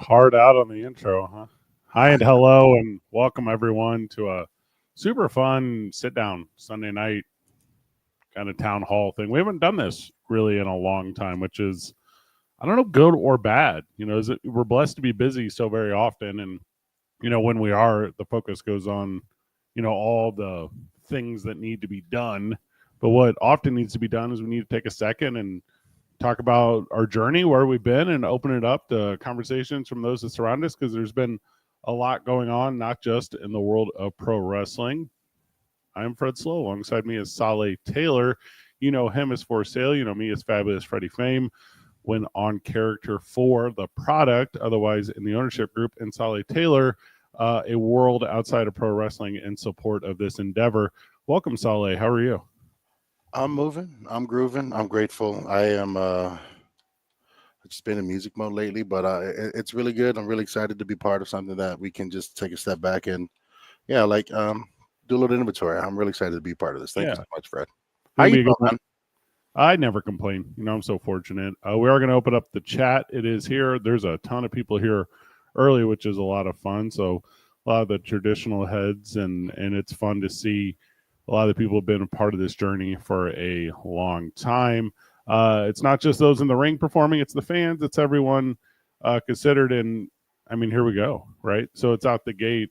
hard out on the intro, huh? Hi and hello, and welcome everyone to a super fun sit down Sunday night kind of town hall thing. We haven't done this really in a long time, which is, I don't know, good or bad. We're blessed to be busy so very often, and when we are, the focus goes on, all the things that need to be done. But what often needs to be done is we need to take a second and talk about our journey, where we've been, and open it up to conversations from those that surround us, because there's been a lot going on, not just in the world of pro wrestling. I'm Fred Slow. Alongside me is Saleh Taylor. You know him as For Sale. You know me as Fabulous Freddie Fame, when on character for the product, otherwise in the ownership group. And Saleh Taylor, a world outside of pro wrestling in support of this endeavor. Welcome, Saleh. How are you? I'm moving. I'm grooving. I'm grateful. I am. I've just been in music mode lately, but it's really good. I'm really excited to be part of something that we can just take a step back and, do a little inventory. I'm really excited to be part of this. Thank you Yeah. so much, Fred. How It'll you be a good doing, one. man? I never complain. I'm so fortunate. We are going to open up the chat. It is here. There's a ton of people here early, which is a lot of fun. So a lot of the traditional heads, and it's fun to see a lot of the people have been a part of this journey for a long time. It's not just those in the ring performing, it's the fans, it's everyone considered. And I mean, here we go, right? So it's out the gate.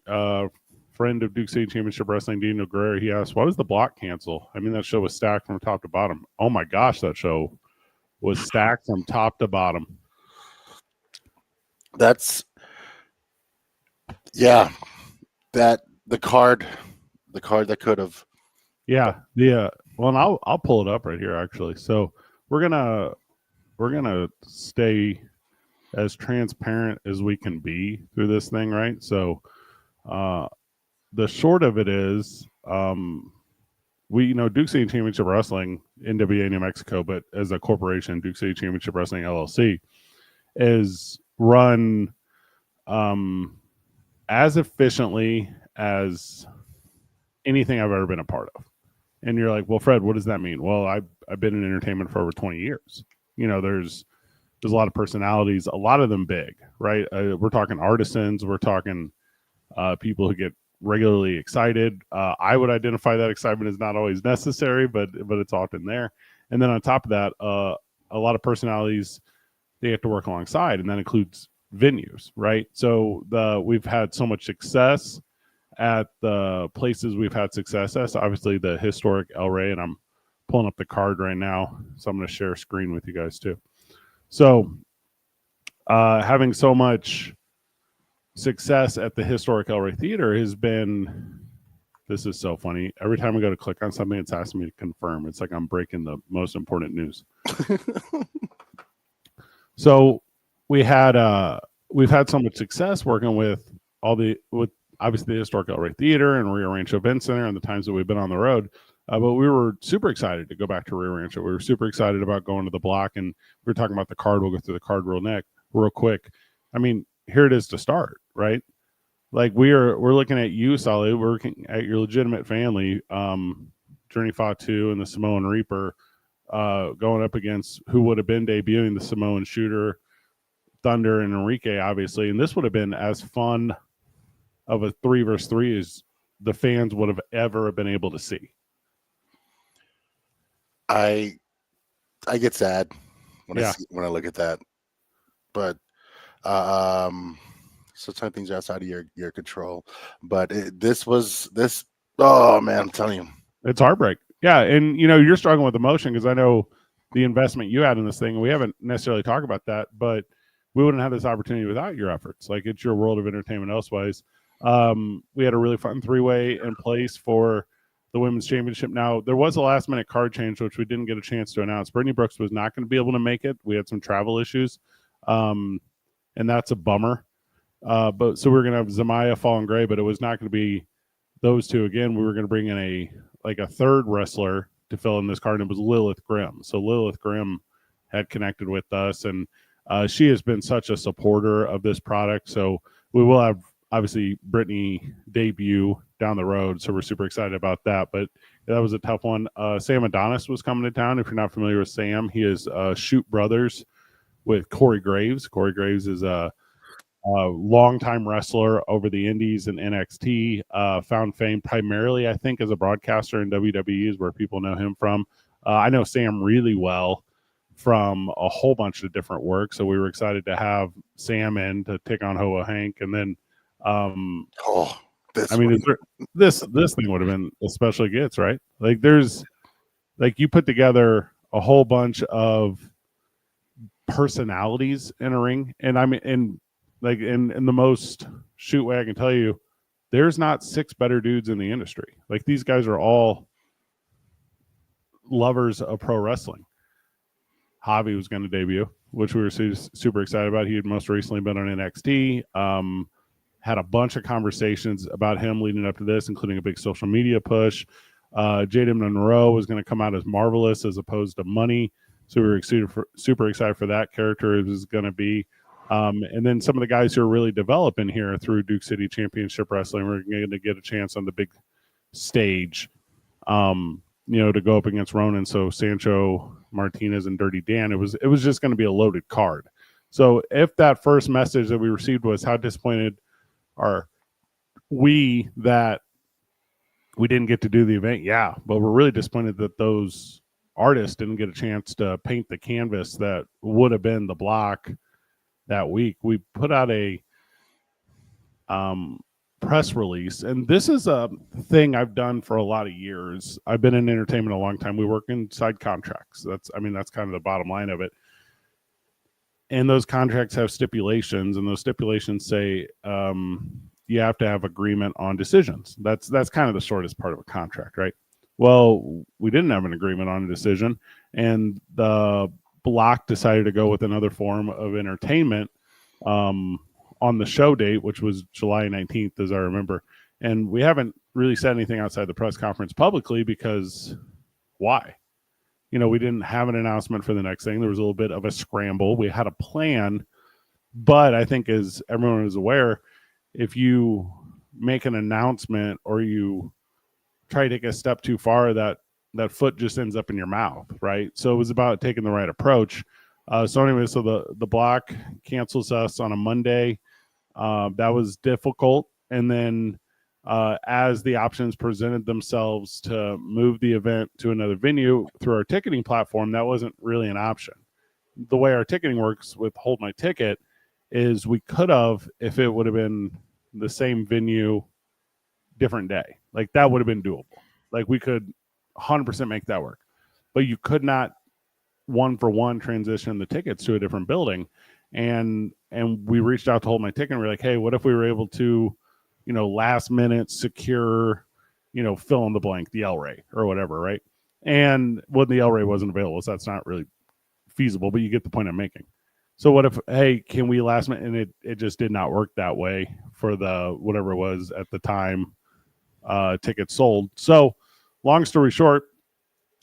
Friend of Duke City Championship Wrestling, Dino Guerrero, he asked, why was the block cancel? I mean, that show was stacked from top to bottom. Oh my gosh, that show was stacked from top to bottom. That's that the card that could have. Yeah. Well, and I'll pull it up right here actually. So we're gonna stay as transparent as we can be through this thing, right? So the short of it is, we Duke City Championship Wrestling, NWA New Mexico, but as a corporation, Duke City Championship Wrestling LLC is run as efficiently as anything I've ever been a part of. And you're like, well, Fred, what does that mean? Well, I've been in entertainment for over 20 years. There's a lot of personalities, a lot of them big, right? We're talking artisans, we're talking people who get regularly excited. I would identify that excitement as not always necessary, but it's often there. And then on top of that, a lot of personalities they have to work alongside, and that includes venues, right? So we've had so much success at the places we've had success at. So obviously the historic El Rey, and I'm pulling up the card right now, so I'm going to share a screen with you guys too. So having so much success at the historic El Rey Theater has been, this is so funny. Every time I go to click on something, it's asking me to confirm. It's like I'm breaking the most important news. So we've had so much success working with obviously the historic El Rey Theater and Rio Rancho Event Center and the times that we've been on the road. But we were super excited to go back to Rio Rancho. We were super excited about going to the block, and we were talking about the card. We'll go through the card real quick. I mean, here it is to start, right? Like we're looking at you, Saleh. We're looking at your legitimate family, Journey Fatu and the Samoan Reaper, going up against who would have been debuting the Samoan Shooter, Thunder, and Enrique, obviously. And this would have been as fun of a 3-versus-3 as the fans would have ever been able to see. I get sad when I look at that, but sometimes things are outside of your control. But oh man, I'm telling you, it's heartbreak. Yeah, and you're struggling with emotion because I know the investment you had in this thing, and we haven't necessarily talked about that, but we wouldn't have this opportunity without your efforts. Like, it's your world of entertainment elsewise. We had a really fun 3-way in place for the women's championship. Now, there was a last minute card change, which we didn't get a chance to announce. Brittany Brooks was not going to be able to make it. We had some travel issues, and that's a bummer. But so we were going to have Zamaya Fallen Gray, but it was not going to be those two again. We were going to bring in a third wrestler to fill in this card, and it was Lilith Grimm. So Lilith Grimm had connected with us, and she has been such a supporter of this product. So we will have, obviously, Brittany debut down the road. So we're super excited about that. But that was a tough one. Sam Adonis was coming to town. If you're not familiar with Sam, he is Shoot Brothers with Corey Graves. Corey Graves is longtime wrestler over the Indies and NXT. Found fame primarily, I think, as a broadcaster in WWE is where people know him from. I know Sam really well from a whole bunch of different work, so we were excited to have Sam in to take on Hoa Hank, and then I mean, this thing would have been a special gets, right? Like there's like you put together a whole bunch of personalities in a ring, and I mean, and like in the most shoot way I can tell you, there's not 6 better dudes in the industry. Like these guys are all lovers of pro wrestling. Javi was going to debut, which we were super excited about. He had most recently been on NXT. Had a bunch of conversations about him leading up to this, including a big social media push. Jaden Monroe was going to come out as Marvelous as opposed to Money. So we were super excited for that character. It was going to be. And then some of the guys who are really developing here through Duke City Championship Wrestling, we're going to get a chance on the big stage, to go up against Ronan. So Sancho Martinez and Dirty Dan, it was just going to be a loaded card. So if that first message that we received was how disappointed are we that we didn't get to do the event, yeah, but we're really disappointed that those artists didn't get a chance to paint the canvas that would have been the block that week. We put out a press release, and this is a thing I've done for a lot of years. I've been in entertainment a long time. We work inside contracts. That's kind of the bottom line of it. And those contracts have stipulations, and those stipulations say you have to have agreement on decisions. That's kind of the shortest part of a contract, right? Well, we didn't have an agreement on a decision, and the block decided to go with another form of entertainment on the show date, which was July 19th, as I remember. And we haven't really said anything outside the press conference publicly because why? We didn't have an announcement for the next thing. There was a little bit of a scramble. We had a plan, but I think as everyone is aware, if you make an announcement or you try to take a step too far, that foot just ends up in your mouth, right? So it was about taking the right approach. So the block cancels us on a Monday. That was difficult. And then as the options presented themselves to move the event to another venue through our ticketing platform, that wasn't really an option. The way our ticketing works with Hold My Ticket is we could have, if it would have been the same venue, different day. Like that would have been doable. Like we could 100% make that work. But you could not one-for-one transition the tickets to a different building. And we reached out to Hold My Ticket and we're like, hey, what if we were able to, last minute secure, fill in the blank, the El Rey or whatever, right? And when the El Rey wasn't available, so that's not really feasible, but you get the point I'm making. So what if, hey, can we last minute? And it just did not work that way for the whatever it was at the time tickets sold. So long story short,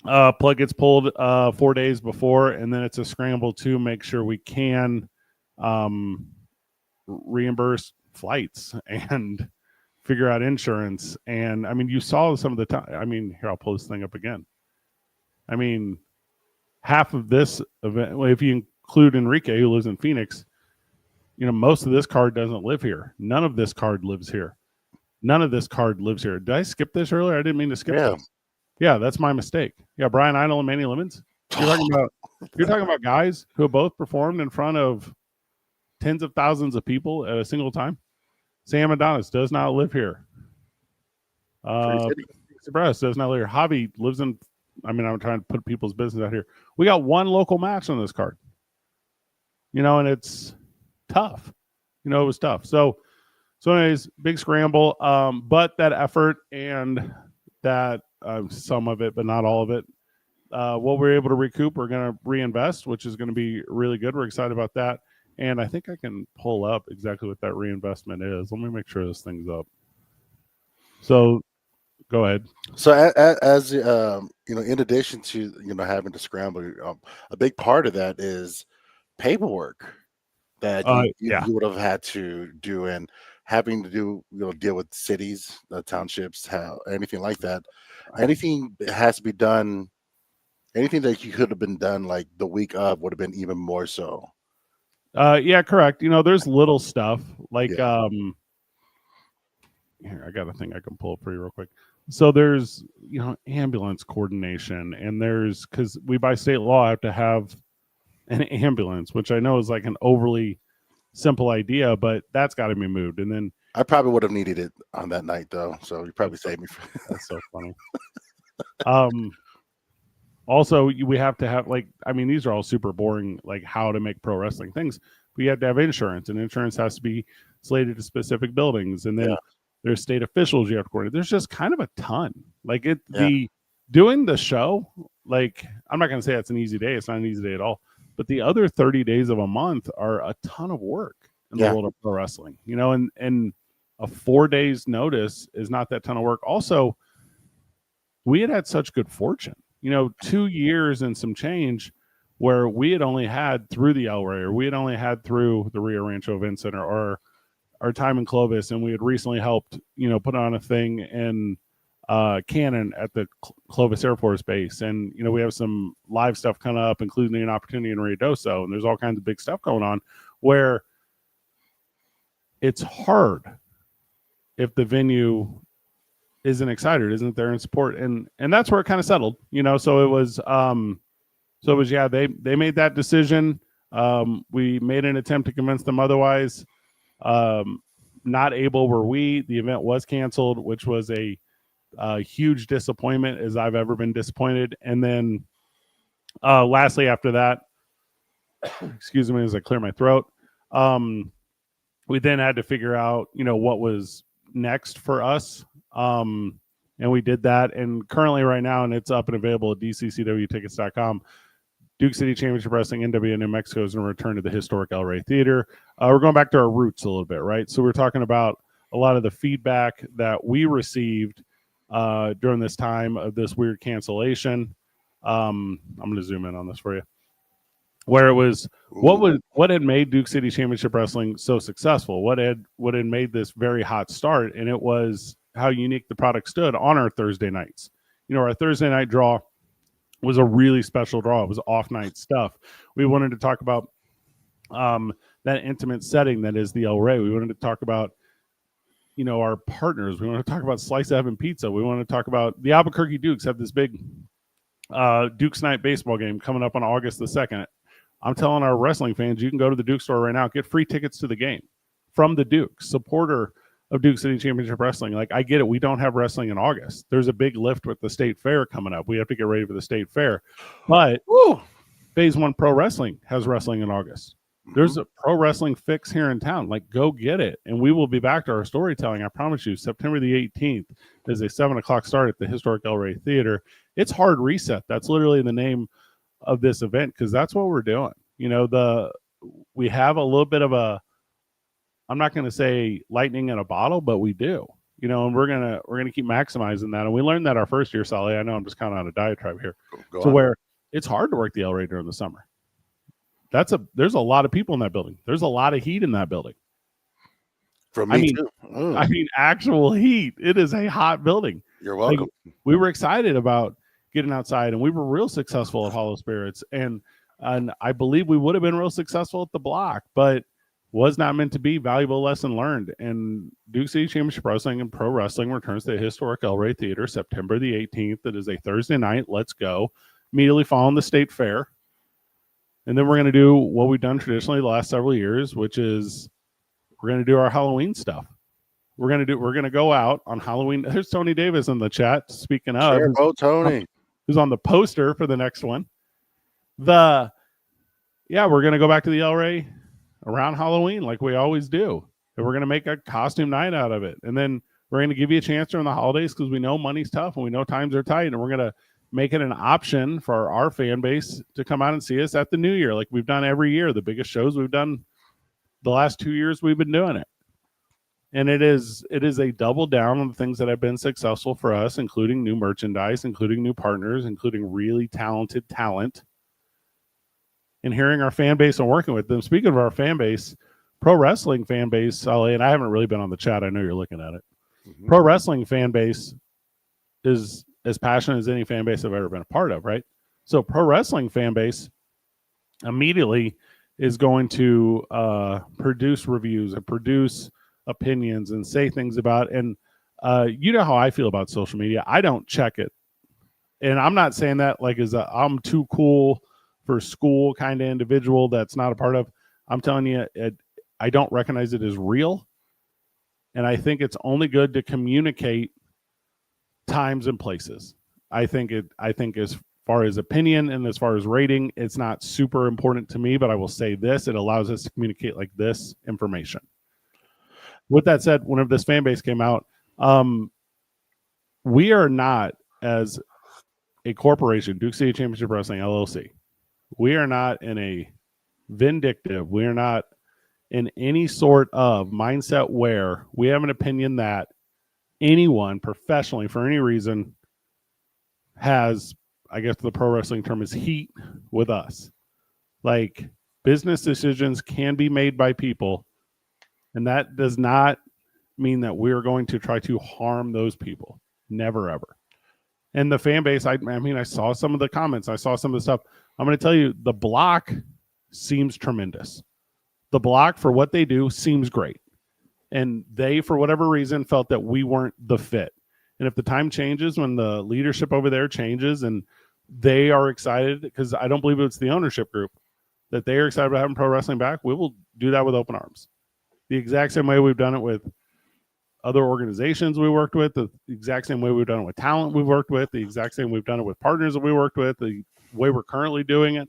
plug gets pulled 4 days before, and then it's a scramble to make sure we can reimburse flights and figure out insurance. And I mean, you saw some of the time. I mean, here, I'll pull this thing up again. I mean, half of this event, well, if you include Enrique, who lives in Phoenix, most of this card doesn't live here. None of this card lives here. None of this card lives here. Did I skip this earlier? I didn't mean to skip this. Yeah, that's my mistake. Yeah, Brian Idle and Manny Lemons. You're talking about guys who have both performed in front of tens of thousands of people at a single time. Sam Adonis does not live here. Express does not live here. Javi lives in. I mean, I'm trying to put people's business out here. We got one local match on this card. And it's tough. It was tough. So anyways, big scramble. But that effort and that some of it, but not all of it, what we're able to recoup, we're going to reinvest, which is going to be really good. We're excited about that. And I think I can pull up exactly what that reinvestment is. Let me make sure this thing's up. So go ahead. So as in addition to, having to scramble, a big part of that is paperwork that you would have had to do, and having to do, deal with cities, townships, anything like that. Anything has to be done. Anything that you could have been done like the week of would have been even more so. Yeah, correct. There's little stuff like Yeah. here, I got a thing I can pull up for you real quick. So there's, ambulance coordination, and there's, because we by state law have to have an ambulance, which I know is like an overly simple idea, but that's got to be moved. And then I probably would have needed it on that night though, so you probably saved me. that's so funny. Also, we have to have, like, I mean, these are all super boring, like how to make pro wrestling things. We have to have insurance, and insurance has to be slated to specific buildings, and then Yeah. there's state officials you have to coordinate. There's just kind of a ton. Like Yeah. the doing the show, like, I'm not going to say it's an easy day. It's not an easy day at all. But the other 30 days of a month are a ton of work in the Yeah. world of pro wrestling. And a 4 days notice is not that ton of work. Also, we had such good fortune. 2 years and some change where we had only had through the El Rey, or we had only had through the Rio Rancho Event Center, or our time in Clovis, and we had recently helped, put on a thing in Cannon at the Clovis Air Force Base, and we have some live stuff coming up, including an opportunity in Ruidoso, and there's all kinds of big stuff going on where it's hard if the venue isn't excited, isn't there in support, and that's where it kind of settled, So it was, yeah, they made that decision. We made an attempt to convince them otherwise. Not able were we. The event was canceled, which was a huge disappointment, as I've ever been disappointed. And then, lastly, after that, excuse me as I clear my throat. We then had to figure out, what was next for us. And we did that. And currently right now, and it's up and available at dccwtickets.com, Duke City Championship Wrestling NWA New Mexico is going to return to the historic El Rey Theater. We're going back to our roots a little bit, right? So we're talking about a lot of the feedback that we received during this time of this weird cancellation. I'm going to zoom in on this for you. Where it was, what had made Duke City Championship Wrestling so successful? What had made this very hot start? And it was how unique the product stood on our Thursday nights. Our Thursday night draw was a really special draw. It was off night stuff. We wanted to talk about that intimate setting that is the El Rey. We wanted to talk about, our partners. We want to talk about Slice of Heaven Pizza. We want to talk about the Albuquerque Dukes have this big Dukes Night baseball game coming up on August the 2nd. I'm telling our wrestling fans, you can go to the Duke store right now, get free tickets to the game from the Dukes, supporter of Duke City Championship Wrestling. Like, I get it. We don't have wrestling in August. There's a big lift with the state fair coming up. We have to get ready for the state fair. But Phase 1 Pro Wrestling has wrestling in August. There's a pro wrestling fix here in town. Like, go get it. And we will be back to our storytelling. I promise you, September the 18th is a 7:00 start at the historic El Rey Theater. It's Hard Reset. That's literally the name of this event, because that's what we're doing. We have a little bit of a, I'm not going to say lightning in a bottle, but we do, and we're gonna keep maximizing that. And we learned that our first year, Sally. I know I'm just kind of on a diatribe here, where it's hard to work the El Rey during the summer. There's a lot of people in that building. There's a lot of heat in that building. For me too. Oh. I mean, actual heat. It is a hot building. You're welcome. Like, we were excited about getting outside, and we were real successful at Hollow Spirits, and I believe we would have been real successful at the Block, but was not meant to be. Valuable lesson learned. And Duke City Championship Wrestling and Pro Wrestling returns to the historic El Rey Theater September the 18th. It is a Thursday night. Let's go. Immediately following the state fair. And then we're going to do what we've done traditionally the last several years, which is we're going to do our Halloween stuff. We're going to go out on Halloween. There's Tony Davis in the chat. Speaking of, Tony, who's on the poster for the next one. We're going to go back to the El Rey around Halloween like we always do. And we're going to make a costume night out of it. And then we're going to give you a chance during the holidays, because we know money's tough and we know times are tight. And we're going to make it an option for our fan base to come out and see us at the new year, like we've done every year. The biggest shows we've done the last 2 years, we've been doing it. And it is a double down on the things that have been successful for us, including new merchandise, including new partners, including really talented talent, and hearing our fan base and working with them. Speaking of our fan base, pro wrestling fan base, Sully, and I haven't really been on the chat. I know you're looking at it. Mm-hmm. Pro wrestling fan base is as passionate as any fan base I've ever been a part of, right? So pro wrestling fan base immediately is going to produce reviews and produce opinions and say things about. And you know how I feel about social media. I don't check it, and I'm not saying that like as a I'm too cool for school kind of individual that's not a part of. I'm telling you, I don't recognize it as real, and I think it's only good to communicate times and places. I think as far as opinion and as far as rating, it's not super important to me, but I will say this, it allows us to communicate like this information. With that said, whenever this fan base came out, we are not, as a corporation, Duke City Championship Wrestling LLC, we are not in a vindictive, we are not in any sort of mindset where we have an opinion that anyone professionally for any reason has, I guess the pro wrestling term is heat with us. Like, business decisions can be made by people, and that does not mean that we're going to try to harm those people. Never, ever. And the fan base, I mean, I saw some of the comments. I saw some of the stuff. I'm going to tell you, the block seems tremendous. The block, for what they do, seems great. And they, for whatever reason, felt that we weren't the fit. And if the time changes, when the leadership over there changes and they are excited, because I don't believe it's the ownership group, that they are excited about having pro wrestling back, we will do that with open arms. The exact same way we've done it with other organizations we worked with, the exact same way we've done it with talent we've worked with, the exact same we've done it with partners that we worked with, the way we're currently doing it.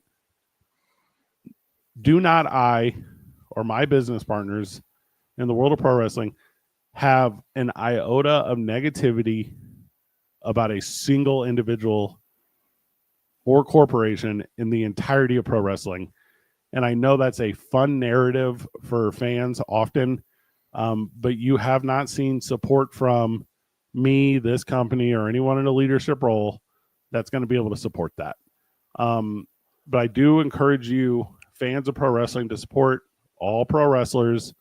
Do not I or my business partners in the world of pro wrestling have an iota of negativity about a single individual or corporation in the entirety of pro wrestling. And I know that's a fun narrative for fans often, but you have not seen support from me, this company, or anyone in a leadership role that's going to be able to support that. But I do encourage you, fans of pro wrestling, to support all pro wrestlers.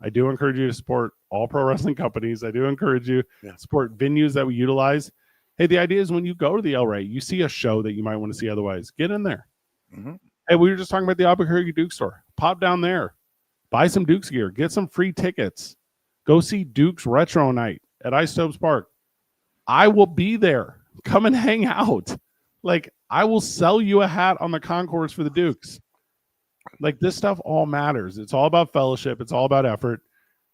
I do encourage you to support all pro wrestling companies. I do encourage you to support venues that we utilize. Hey, the idea is when you go to the El Rey, you see a show that you might want to see otherwise. Get in there. Mm-hmm. Hey, we were just talking about the Albuquerque Duke store. Pop down there. Buy some Duke's gear. Get some free tickets. Go see Duke's Retro Night at Isotopes Park. I will be there. Come and hang out. Like, I will sell you a hat on the concourse for the Dukes. Like, this stuff all matters. It's all about fellowship. It's all about effort.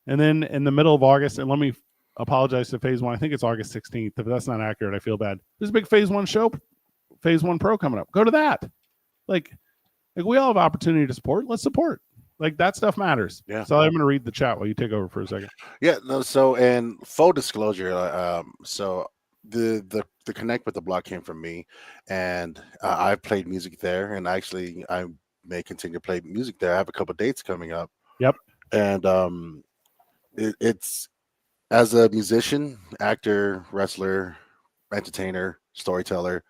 And then in the middle of August, and let me apologize to Phase 1. I think it's August 16th. If that's not accurate, I feel bad. There's a big Phase 1 show, Phase 1 Pro coming up. Go to that. Like we all have opportunity to support. Let's support. Like, that stuff matters. Yeah. So I'm going to read the chat while you take over for a second. Yeah. No. So, and full disclosure, so the connect with the block came from me, and I've played music there, and actually I may continue to play music there. I have a couple of dates coming up. Yep. And it's, as a musician, actor, wrestler, entertainer, storyteller,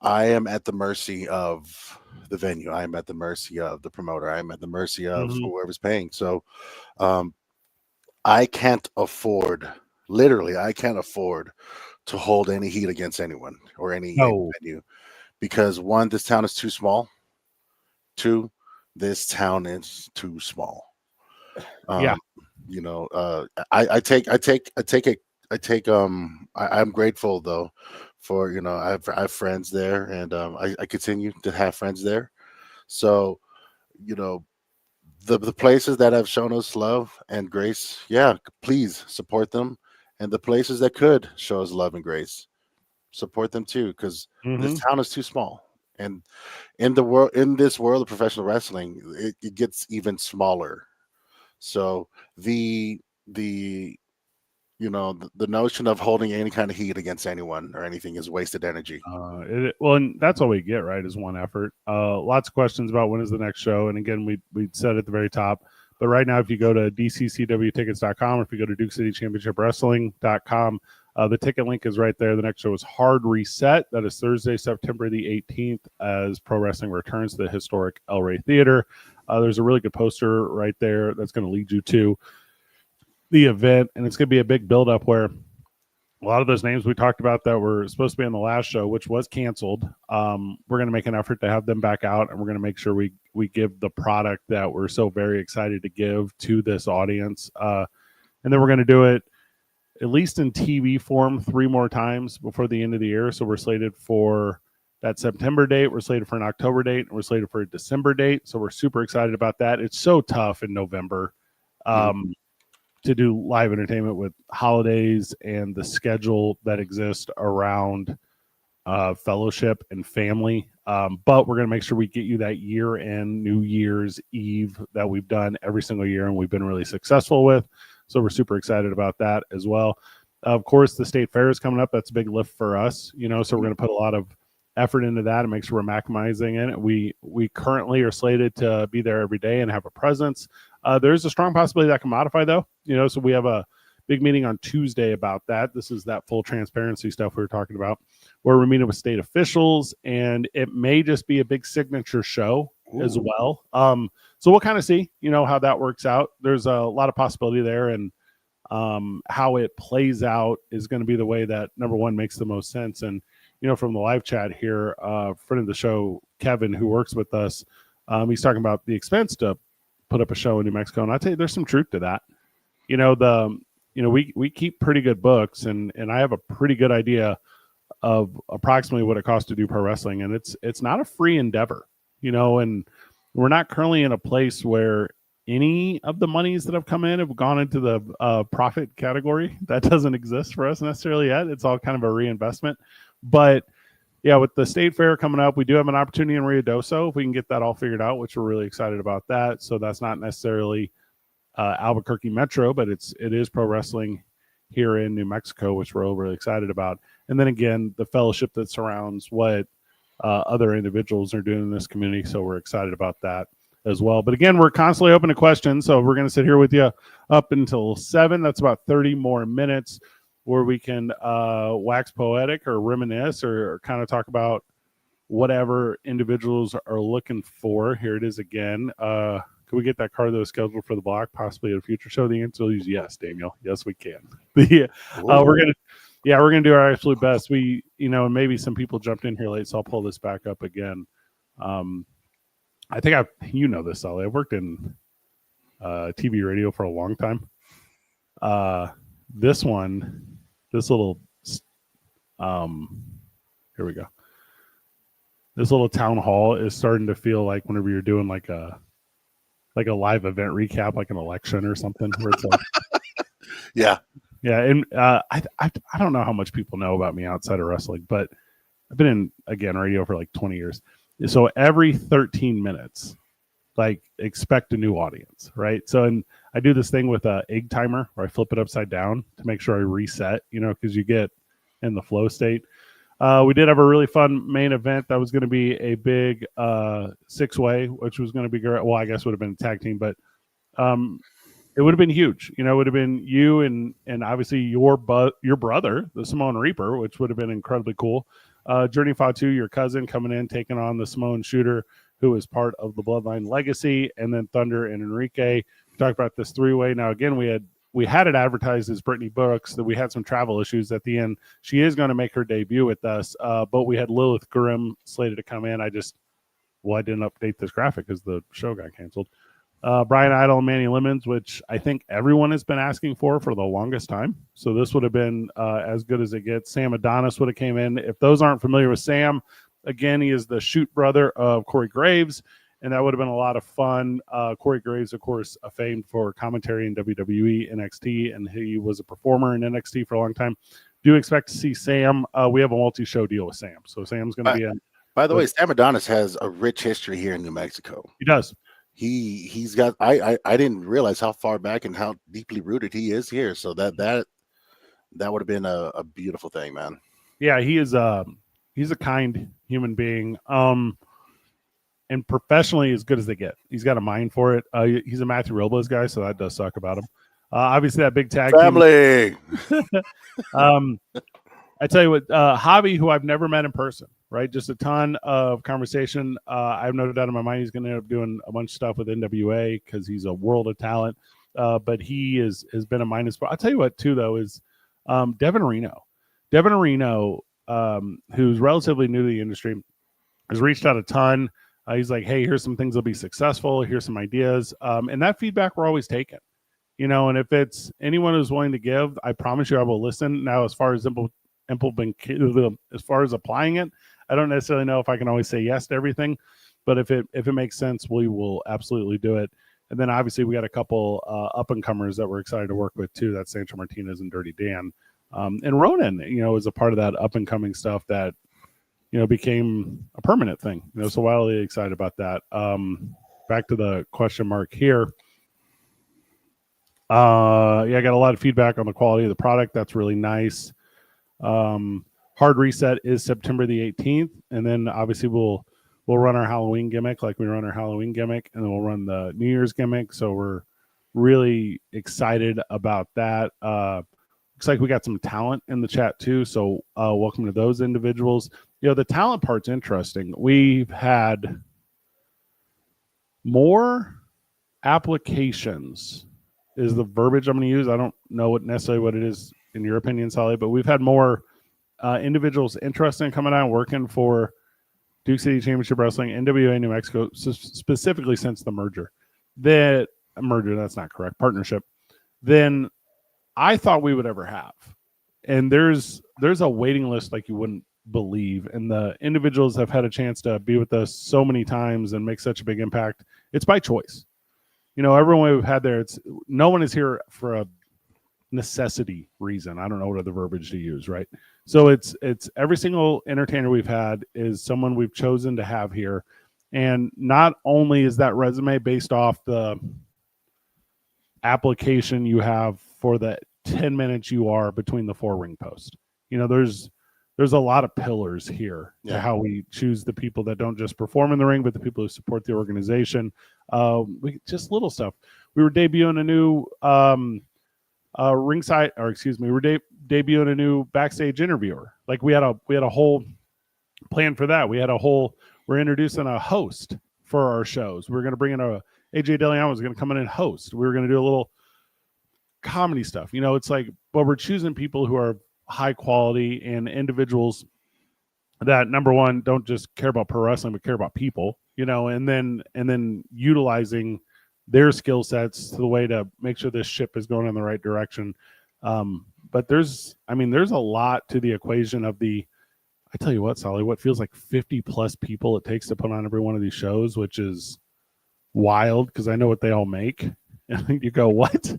I am at the mercy of the venue. I am at the mercy of the promoter. I am at the mercy of whoever's paying. So I can't afford, literally, I can't afford to hold any heat against anyone or any venue, because one, this town is too small. Two, this town is too small. You know, I'm grateful though for, you know, I have friends there, and I continue to have friends there. So, you know, the places that have shown us love and grace, yeah, please support them. And the places that could show us love and grace, support them too, because this town is too small. And in this world of professional wrestling, it gets even smaller. So the you know, the notion of holding any kind of heat against anyone or anything is wasted energy. Well, and that's all we get, right, is one effort. Lots of questions about when is the next show. And again, we said at the very top, but right now, if you go to dccwtickets.com, or if you go to DukeCityChampionshipWrestling.com, the ticket link is right there. The next show is Hard Reset. That is Thursday, September the 18th, as pro wrestling returns to the historic El Rey Theater. There's a really good poster right there that's going to lead you to the event, and it's going to be a big build-up where a lot of those names we talked about that were supposed to be on the last show, which was canceled. We're going to make an effort to have them back out, and we're going to make sure we give the product that we're so very excited to give to this audience. And then we're going to do it at least in TV form 3 more times before the end of the year. So we're slated for that September date, we're slated for an October date, and we're slated for a December date. So we're super excited about that. It's so tough in November. To do live entertainment with holidays and the schedule that exists around fellowship and family. But we're going to make sure we get you that year-end New Year's Eve that we've done every single year and we've been really successful with. So we're super excited about that as well. Of course, the state fair is coming up. That's a big lift for us, so we're going to put a lot of effort into that and make sure we're maximizing it. We currently are slated to be there every day and have a presence. There's a strong possibility that can modify, though. So we have a big meeting on Tuesday about that. This is that full transparency stuff we were talking about, where we're meeting with state officials, and it may just be a big signature show as well. So we'll kind of see, how that works out. There's a lot of possibility there, and how it plays out is going to be the way that, number one, makes the most sense. And from the live chat here, friend of the show, Kevin, who works with us, he's talking about the expense to put up a show in New Mexico. And I tell you, there's some truth to that. We keep pretty good books, and I have a pretty good idea of approximately what it costs to do pro wrestling. And it's not a free endeavor, and we're not currently in a place where any of the monies that have come in have gone into the profit category. That doesn't exist for us necessarily yet. It's all kind of a reinvestment. But yeah, with the state fair coming up, we do have an opportunity in Rio Doso if we can get that all figured out, which we're really excited about that. So that's not necessarily Albuquerque Metro, but it is pro wrestling here in New Mexico, which we're all really excited about. And then again, the fellowship that surrounds what other individuals are doing in this community. So we're excited about that as well. But again, we're constantly open to questions. So we're going to sit here with you up until 7. That's about 30 more minutes where we can wax poetic or reminisce or kind of talk about whatever individuals are looking for. Here it is again. Can we get that card that was scheduled for the block, possibly at a future show? The answer is yes, Daniel. Yes, we can. We're gonna do our absolute best. We, and maybe some people jumped in here late, so I'll pull this back up again. I think this, Ollie. I've worked in TV radio for a long time. This little, here we go. This little town hall is starting to feel like whenever you're doing like a live event recap, like an election or something, where it's like, yeah. And I don't know how much people know about me outside of wrestling, but I've been in, again, radio for like 20 years. So every 13 minutes, like, expect a new audience, right? So, and I do this thing with a egg timer where I flip it upside down to make sure I reset, because you get in the flow state. We did have a really fun main event that was going to be a big 6-way, which was going to be great. Well, I guess would have been a tag team, but it would have been huge. It would have been you and obviously your brother, the Samoan Reaper, which would have been incredibly cool. Journey Fatu, your cousin, coming in, taking on the Samoan Shooter, who is part of the Bloodline Legacy, and then Thunder and Enrique. We talked about this 3-way. Now, again, we had it advertised as Brittany Brooks, that we had some travel issues at the end. She is going to make her debut with us, but we had Lilith Grimm slated to come in. I didn't update this graphic because the show got canceled. Brian Idol and Manny Lemons, which I think everyone has been asking for the longest time. So this would have been as good as it gets. Sam Adonis would have came in. If those aren't familiar with Sam, again, he is the shoot brother of Corey Graves, and that would have been a lot of fun. Corey Graves, of course, famed for commentary in WWE, NXT, and he was a performer in NXT for a long time. Do expect to see Sam. We have a multi-show deal with Sam, so Sam's going to be in. By the way, Sam Adonis has a rich history here in New Mexico. He does. He's got. I didn't realize how far back and how deeply rooted he is here. So that would have been a beautiful thing, man. Yeah, he's a kind human being. And professionally as good as they get. He's got a mind for it. He's a Matthew Robles guy, so that does suck about him. Obviously, that big tag family. I tell you what, Javi, who I've never met in person, right? Just a ton of conversation. I have no doubt in my mind he's going to end up doing a bunch of stuff with NWA because he's a world of talent. But he has been a minus. I'll tell you what, too, though, is Devin Reno. Devin Areno, who's relatively new to the industry, has reached out a ton. He's like, hey, here's some things that'll be successful. Here's some ideas. And that feedback we're always taking. And if it's anyone who's willing to give, I promise you I will listen. Now, as far as applying it, I don't necessarily know if I can always say yes to everything, but if it makes sense, we will absolutely do it. And then obviously we got a couple up and comers that we're excited to work with too. That's Sancho Martinez and Dirty Dan, and Ronan. Is a part of that up and coming stuff that became a permanent thing. So wildly excited about that. Back to the question mark here. I got a lot of feedback on the quality of the product. That's really nice. Hard reset is September the 18th, and then obviously we'll run our Halloween gimmick like we run our Halloween gimmick, and then we'll run the New Year's gimmick. So we're really excited about that. Looks like we got some talent in the chat too. So welcome to those individuals. The talent part's interesting. We've had more applications is the verbiage I'm going to use. I don't know necessarily what it is in your opinion, Sally, but we've had more individuals interested in coming out and working for Duke City Championship Wrestling, NWA New Mexico, specifically since the merger. That's not correct, partnership, than I thought we would ever have. And there's a waiting list like you wouldn't believe. And the individuals have had a chance to be with us so many times and make such a big impact. It's by choice. Everyone we've had there, no one is here for a necessity reason. I don't know what other verbiage to use, right? So it's every single entertainer we've had is someone we've chosen to have here. And not only is that resume based off the application you have for the 10 minutes you are between the 4 ring posts. There's a lot of pillars here to how we choose the people that don't just perform in the ring, but the people who support the organization. Just little stuff. We were debuting a new ringside, or excuse me, we were debuting a new backstage interviewer. Like we had a whole plan for that. We're introducing a host for our shows. We're going to bring in AJ DeLeon was going to come in and host. We were going to do a little comedy stuff. It's like, but we're choosing people who are high quality and individuals that, number one, don't just care about pro wrestling, but care about people, and then utilizing their skill sets to the way to make sure this ship is going in the right direction. But there's a lot to the equation of I tell you what, Solly, what feels like 50 plus people it takes to put on every one of these shows, which is wild because I know what they all make. And you go, what?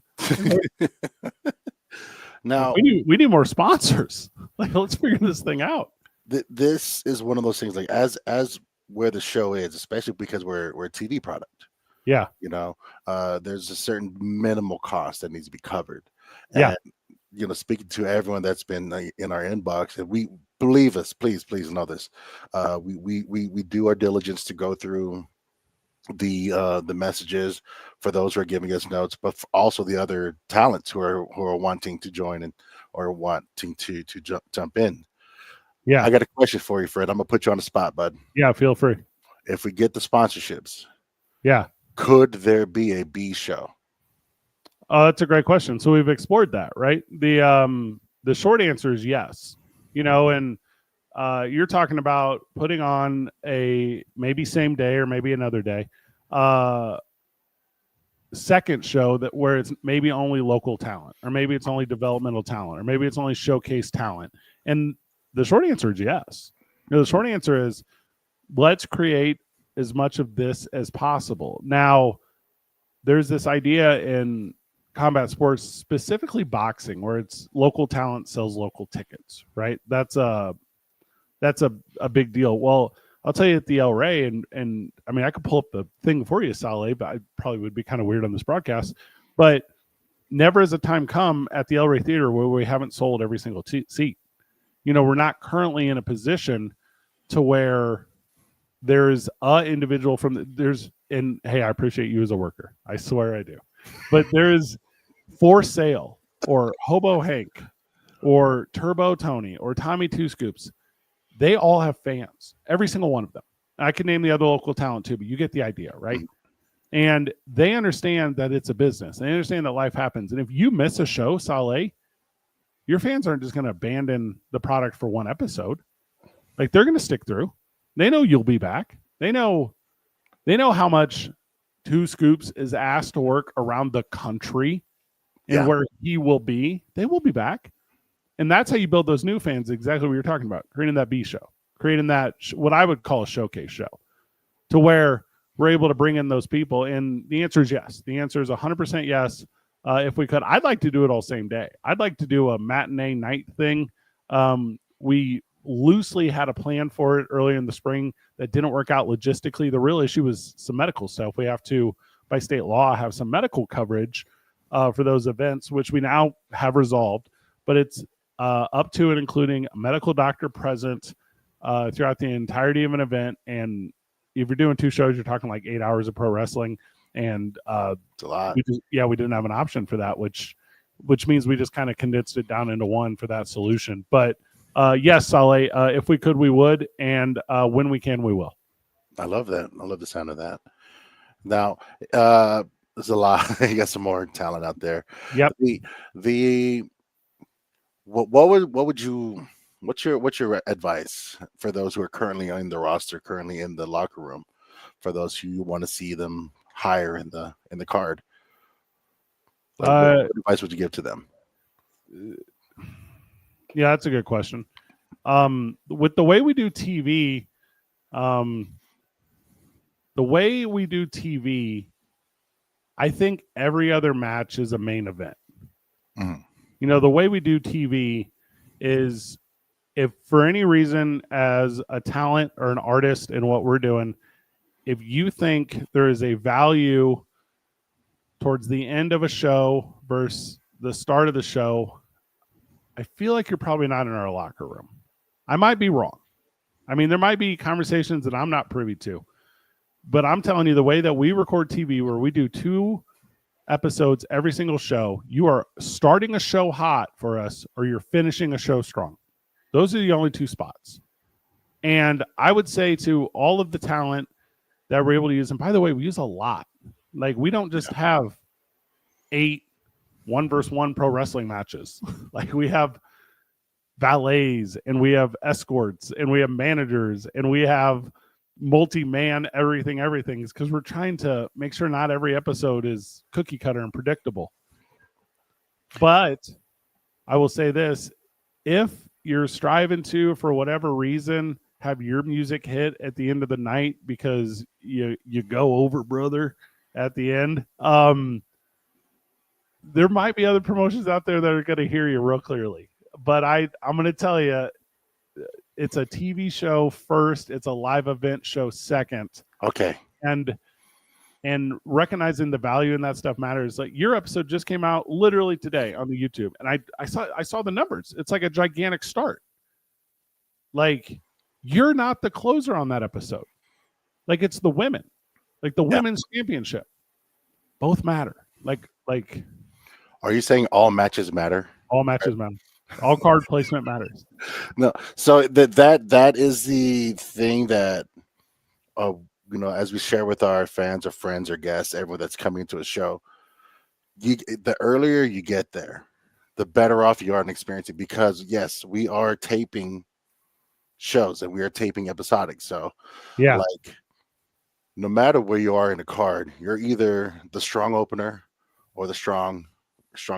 Now we need more sponsors. Like, let's figure this thing out. This is one of those things, like as where the show is, especially because we're a TV product. Yeah. There's a certain minimal cost that needs to be covered. Yeah. And, speaking to everyone that's been in our inbox, and we believe us, please know this. We do our diligence to go through the messages for those who are giving us notes, but also the other talents who are wanting to join and or wanting to jump in. Yeah. I got a question for you, Fred. I'm gonna put you on the spot, bud. Yeah, feel free. If we get the sponsorships, could there be a B show? That's a great question. So we've explored that, right? The short answer is yes. And you're talking about putting on a maybe same day or maybe another day second show where it's maybe only local talent, or maybe it's only developmental talent, or maybe it's only showcase talent. And the short answer is yes. The short answer is let's create as much of this as possible. Now, there's this idea in combat sports, specifically boxing, where it's local talent sells local tickets, right? That's a big deal. Well, I'll tell you at the El Rey, and I mean, I could pull up the thing for you, Saleh, but I probably would be kind of weird on this broadcast. But never has a time come at the El Rey Theater where we haven't sold every single seat. We're not currently in a position to where there's an individual and hey, I appreciate you as a worker. I swear I do. But there's For Sale or Hobo Hank or Turbo Tony or Tommy Two Scoops. They all have fans, every single one of them. I can name the other local talent too, but you get the idea, right? And they understand that it's a business. They understand that life happens. And if you miss a show, Saleh, your fans aren't just going to abandon the product for one episode. Like, they're going to stick through. They know you'll be back. They know how much Two Scoops is asked to work around the country and where he will be. They will be back. And that's how you build those new fans, exactly what you're talking about, creating that B show, creating that what I would call a showcase show, to where we're able to bring in those people. And the answer is yes. The answer is 100% yes. If we could, I'd like to do it all same day. I'd like to do a matinee night thing. We loosely had a plan for it earlier in the spring that didn't work out logistically. The real issue was some medical stuff. We have to, by state law, have some medical coverage for those events, which we now have resolved. But it's up to and including a medical doctor present throughout the entirety of an event. And if you're doing 2 shows, you're talking like 8 hours of pro wrestling. And it's a lot. we didn't have an option for that, which means we just kind of condensed it down into one for that solution. But yes, Saleh, if we could, we would. And when we can, we will. I love that. I love the sound of that. Now, there's a lot. You got some more talent out there. Yep. What's your advice for those who are currently in the roster, currently in the locker room, for those who you want to see them higher in the card? What advice would you give to them? Yeah, that's a good question. With the way we do TV, I think every other match is a main event. Mm-hmm. You know, the way we do TV is, if for any reason as a talent or an artist in what we're doing, if you think there is a value towards the end of a show versus the start of the show, I feel like you're probably not in our locker room. I might be wrong. I mean, there might be conversations that I'm not privy to, but I'm telling you, the way that we record TV, where we do 2 episodes every single show, you are starting a show hot for us, or you're finishing a show strong. Those are the only 2 spots. And I would say to all of the talent that we're able to use, and by the way, we use a lot. Like, we don't just have 8 1-versus-1 pro wrestling matches. Like, we have valets, and we have escorts, and we have managers, and we have multi-man everything, because we're trying to make sure not every episode is cookie cutter and predictable. But I will say this: if you're striving to, for whatever reason, have your music hit at the end of the night because you go over, brother, at the end, there might be other promotions out there that are going to hear you real clearly. But I'm going to tell you, it's a TV show first. It's a live event show second. Okay. And recognizing the value in that stuff matters. Like, your episode just came out literally today on the YouTube, and I saw the numbers. It's like a gigantic start. Like, you're not the closer on that episode. Like, it's the women. Like, the women's championship. Both matter. Like. Are you saying all matches matter? All matches matter. All card placement matters. No. So that is the thing that, as we share with our fans or friends or guests, everyone that's coming into a show, the earlier you get there, the better off you are in experiencing, because yes, we are taping shows and we are taping episodic. So yeah, like, no matter where you are in the card, you're either the strong opener or the strong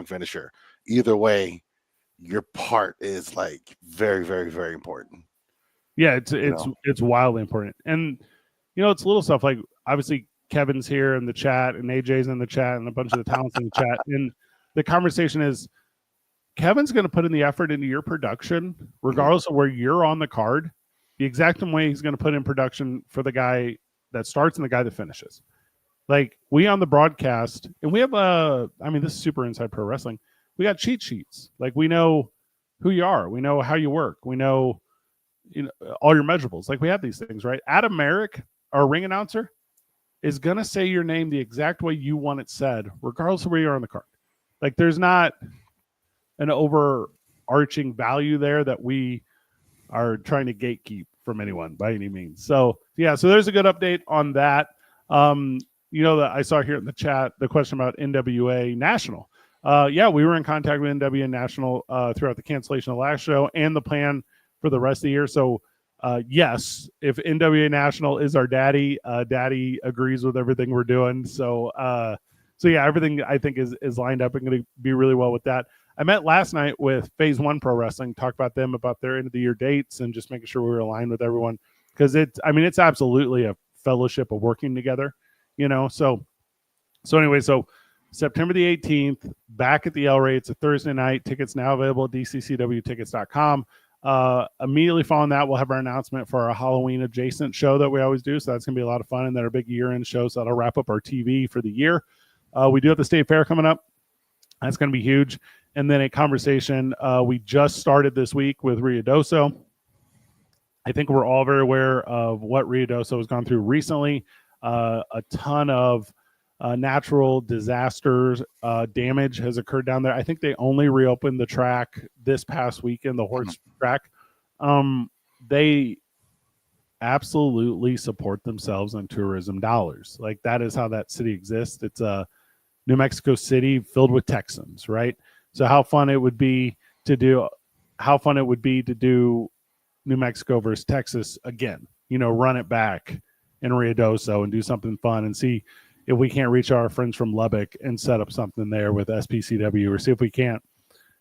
finisher. Either way, your part is like very, very, very important. Yeah, it's wildly important. And it's little stuff like, obviously Kevin's here in the chat, and AJ's in the chat, and a bunch of the talents in the chat. And the conversation is, Kevin's going to put in the effort into your production, regardless of where you're on the card, the exact same way he's going to put in production for the guy that starts and the guy that finishes. Like, we on the broadcast, and we have this is super inside pro wrestling. We got cheat sheets. Like, we know who you are. We know how you work. We know, all your measurables. Like, we have these things, right? Adam Merrick, our ring announcer, is going to say your name the exact way you want it said, regardless of where you are on the card. Like, there's not an overarching value there that we are trying to gatekeep from anyone by any means. So there's a good update on that. That I saw here in the chat, the question about NWA National. yeah, we were in contact with NWA National throughout the cancellation of the last show and the plan for the rest of the year. So, yes, if NWA National is our daddy, daddy agrees with everything we're doing. So yeah, everything I think is lined up and going to be really well with that. I met last night with Phase One Pro Wrestling, talked about them about their end of the year dates and just making sure we were aligned with everyone because it's absolutely a fellowship of working together, So anyway, so September the 18th, back at the El Rey. It's a Thursday night. Tickets now available at dccwtickets.com. Immediately following that, we'll have our announcement for our Halloween adjacent show that we always do. So that's going to be a lot of fun. And then our big year-end show. So that'll wrap up our TV for the year. We do have the State Fair coming up. That's going to be huge. And then a conversation we just started this week with Ruidoso. I think we're all very aware of what Ruidoso has gone through recently. A ton of natural disasters, damage has occurred down there. I think they only reopened the track this past weekend, the horse track. They absolutely support themselves on tourism dollars. Like that is how that city exists. It's a New Mexico City filled with Texans, right? So how fun it would be to do New Mexico versus Texas again, run it back in Ruidoso and do something fun and see if we can't reach our friends from Lubbock and set up something there with SPCW, or see if we can't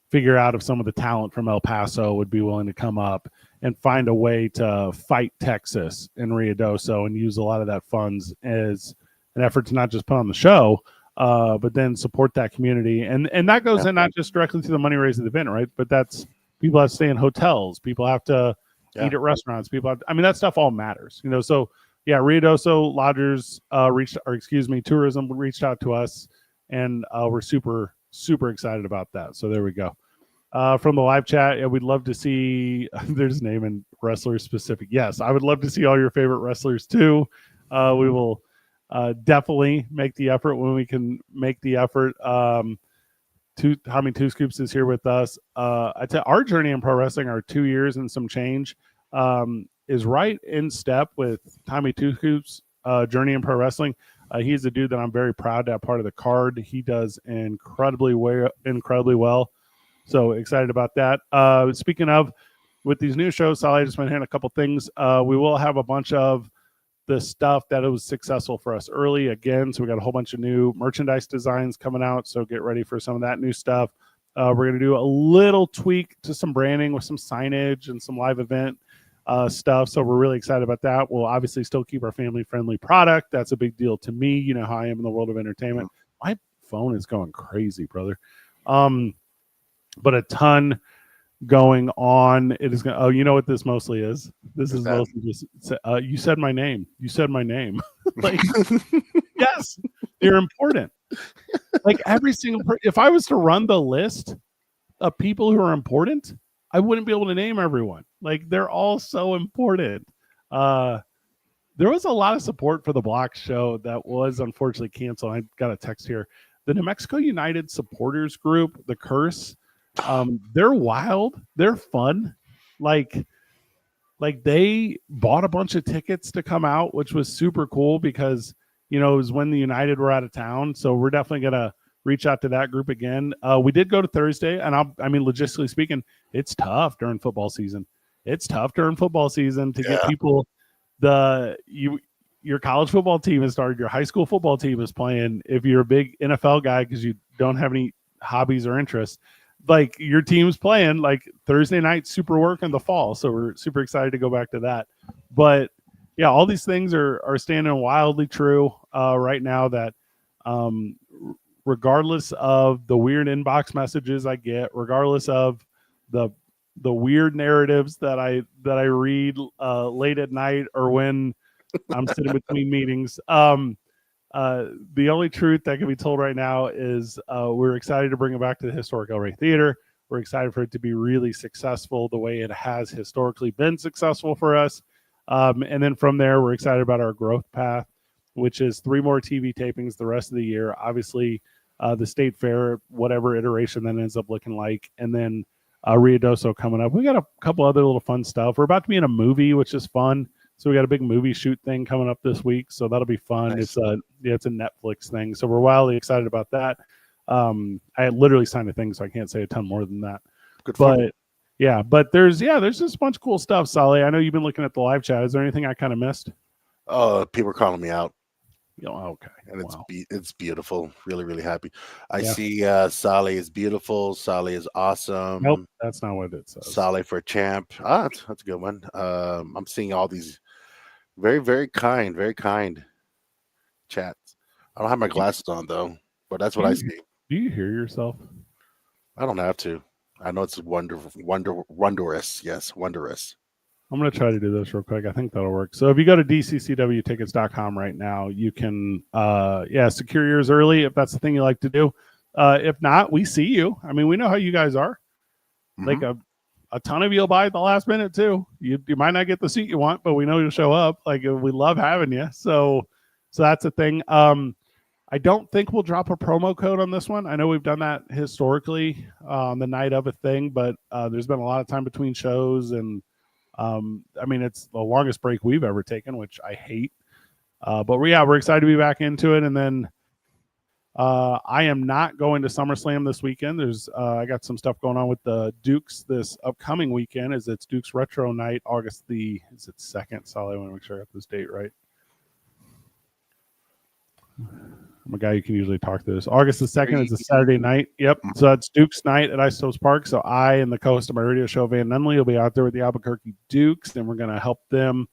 figure out if some of the talent from El Paso would be willing to come up and find a way to fight Texas in Ruidoso and use a lot of that funds as an effort to not just put on the show, but then support that community. And that goes in not just directly to the money raised at the event, right? But that's people have to stay in hotels. People have to eat at restaurants. That stuff all matters, So yeah, Ruidoso Lodgers tourism reached out to us, and we're super, super excited about that. So there we go. From the live chat, we'd love to see, there's naming wrestlers specific. Yes, I would love to see all your favorite wrestlers too. We will definitely make the effort when we can make the effort. Two Scoops is here with us. I tell our journey in pro wrestling, our 2 years and some change, is right in step with Tommy Two Scoops' journey in pro wrestling. He's a dude that I'm very proud to have part of the card. He does incredibly well. So excited about that. Speaking of, with these new shows, Sally just went here a couple things. We will have a bunch of the stuff that was successful for us early again. So we got a whole bunch of new merchandise designs coming out. So get ready for some of that new stuff. We're going to do a little tweak to some branding with some signage and some live event stuff. So we're really excited about that. We'll obviously still keep our family-friendly product. That's a big deal to me. You know how I am in the world of entertainment. My phone is going crazy, brother. But a ton going on. It is going. Oh, you know what this mostly is? This is mostly just. You said my name. You said my name. Like, yes, you're important. Like every single. If I was to run the list of people who are important, I wouldn't be able to name everyone. Like they're all so important. There was a lot of support for the Block show that was unfortunately canceled. I got a text here. The New Mexico United Supporters Group, the Curse. They're wild. They're fun. Like they bought a bunch of tickets to come out, which was super cool because, it was when the United were out of town. So we're definitely going to reach out to that group again. We did go to Thursday, and logistically speaking, it's tough during football season. It's tough during football season to get people. Your college football team has started. Your high school football team is playing. If you're a big NFL guy because you don't have any hobbies or interests, like your team's playing like Thursday night super work in the fall. So we're super excited to go back to that. But yeah, all these things are standing wildly true right now that regardless of the weird inbox messages I get, regardless of the weird narratives that I read late at night or when I'm sitting between meetings, the only truth that can be told right now is we're excited to bring it back to the historic El Rey Theater. We're excited for it to be really successful the way it has historically been successful for us. And then from there, we're excited about our growth path, which is 3 more TV tapings the rest of the year. Obviously, the State Fair, whatever iteration that ends up looking like, and then Ruidoso coming up. We got a couple other little fun stuff. We're about to be in a movie, which is fun. So we got a big movie shoot thing coming up this week. So that'll be fun. Nice. It's a Netflix thing. So we're wildly excited about that. I literally signed a thing, so I can't say a ton more than that. Good for you. But yeah, but there's just a bunch of cool stuff, Sally. I know you've been looking at the live chat. Is there anything I kind of missed? People are calling me out. Okay. And Wow. it's beautiful. Really, really happy. I Yeah. see Sally is beautiful. Sally is awesome. Nope, that's not what it says. Sally for champ. That's a good one. I'm seeing all these very, very kind chats. I don't have my glasses on though, but that's what I see. Do you hear yourself? I don't have to. I know it's wondrous. Yes, wondrous. I'm going to try to do this real quick. I think that'll work. So if you go to dccwtickets.com right now, you can, secure yours early if that's the thing you like to do. If not, we see you. I mean, we know how you guys are. Mhm. Like a ton of you'll buy at the last minute too. You might not get the seat you want, but we know you'll show up. Like we love having you. So that's a thing. I don't think we'll drop a promo code on this one. I know we've done that historically on the night of a thing, but there's been a lot of time between shows, and I mean, it's the longest break we've ever taken, which I hate. But we're excited to be back into it. And then I am not going to SummerSlam this weekend. There's I got some stuff going on with the Dukes this upcoming weekend. It's Dukes Retro Night, August the 2nd. Sorry, I want to make sure I got this date right. I'm a guy you can usually talk to this. August the 2nd is a Saturday night. Yep. So that's Duke's night at Isotopes Park. So I and the co-host of my radio show, Van Nunley, will be out there with the Albuquerque Dukes, and we're going to help them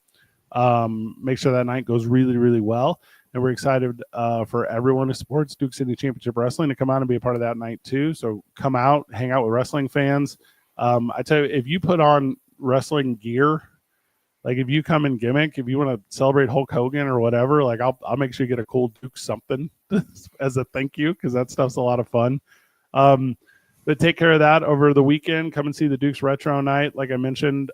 make sure that night goes really, really well. And we're excited for everyone who supports Duke City Championship Wrestling to come out and be a part of that night too. So come out, hang out with wrestling fans. I tell you, if you put on wrestling gear, like if you come in gimmick, if you want to celebrate Hulk Hogan or whatever, like I'll make sure you get a cool Duke something as a thank you, because that stuff's a lot of fun. But take care of that over the weekend. Come and see the Dukes Retro Night. Like I mentioned,